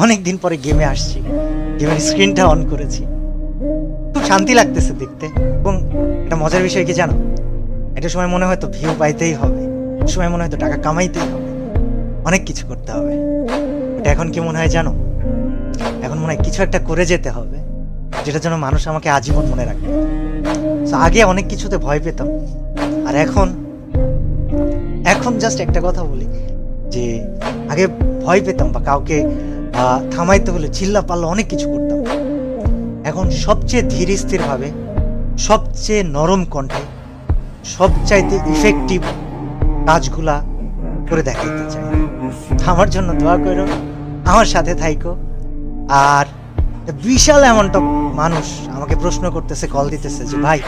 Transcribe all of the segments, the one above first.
অনেকদিন পরে গেমে আসছি, গেমের স্ক্রিনটা অন করেছি, খুব শান্তি লাগতেছে দেখতে। এবং একটা মজার বিষয় কি জানো, একটা সময় মনে হয়তো ভিউ পাইতেই হবে, একটা সময় মনে হয়তো টাকা কামাইতেই হবে, অনেক কিছু করতে হবে। এটা এখন কি মনে হয় জানো, এখন মনে হয় কিছু একটা করে যেতে হবে যেটা যেন মানুষ আমাকে আজীবন মনে রাখবে। আগে অনেক কিছুতে ভয় পেতাম, আর এখন জাস্ট একটা কথা বলি যে আগে ভয় পেতাম বা কাউকে থামাইতে হলে চিল্লা পাল্লা অনেক কিছু করতাম, এখন সবচেয়ে ধীর স্থির ভাবে, সবচেয়ে নরম কণ্ঠে, সবচাইতে ইফেক্টিভ কাজগুলা করে দেখাইতে চাই। আমার জন্য দোয়া করো, আমার সাথে থাইকো। আর বিশাল অ্যামাউন্ট অফ মানুষ আমাকে প্রশ্ন করতেছে, কল দিতেছে যে ভাই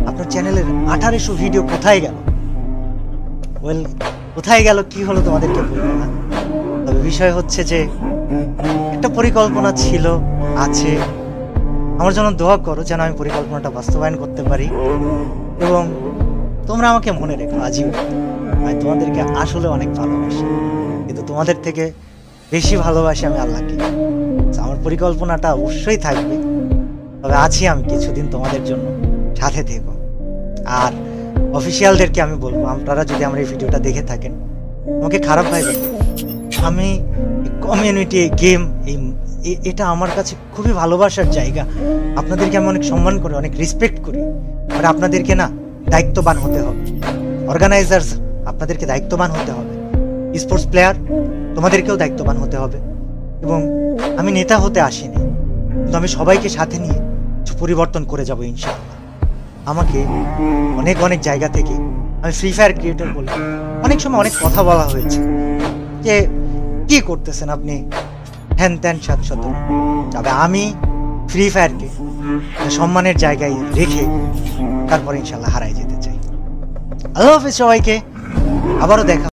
আপনার চ্যানেলের 1800 ভিডিও কোথায় গেল? ওয়েল, কোথায় গেল কি হলো তোমাদেরকে বলবো না, তবে বিষয় হচ্ছে যে একটা পরিকল্পনা ছিল, আছে। আমার জন্য দোয়া করো যেন আমি পরিকল্পনাটা বাস্তবায়ন করতে পারি, এবং তোমরা আমাকে মনে রেখো আজীবন। আমি তোমাদেরকে আসলে অনেক ভালোবাসি, কিন্তু তোমাদের থেকে বেশি ভালোবাসি আমি আল্লাহকে। আমার পরিকল্পনাটা অবশ্যই থাকবে, তবে আছি আমি কিছুদিন তোমাদের জন্য, সাথে থেকো। আর অফিসিয়ালদেরকে আমি বলবো, আপনারা যদি আমার এই ভিডিওটা দেখে থাকেন, আমাকে খারাপ ভাববেন। আমি কমিউনিটি গেম এটা আমার কাছে খুবই ভালোবাসার জায়গা। আপনাদেরকে আমি অনেক সম্মান করি, অনেক রেসপেক্ট করি, আর আপনাদেরকে না দায়িত্ববান হতে হবে। অর্গানাইজার্স, আপনাদেরকে দায়িত্ববান হতে হবে। স্পোর্টস প্লেয়ার, তোমাদেরকেও দায়িত্ববান হতে হবে। এবং আমি নেতা হতে আসিনি, কিন্তু আমি সবাইকে সাথে নিয়ে কিছু পরিবর্তন করে যাব ইনশাআল্লাহ। আমাকে অনেক অনেক জায়গা থেকে, আমি ফ্রি ফায়ার ক্রিয়েটর বলে অনেক সময় অনেক কথা বলা হয়েছে যে কি করতেছেন আপনি, হ্যান ত্যান সাত শত। তবে আমি ফ্রি ফায়ারকে সম্মানের জায়গায় রেখে তারপরে ইনশাআল্লাহ হারাই যেতে চাই। আল্লাহ হাফেজ সবাইকে, আবারও দেখা।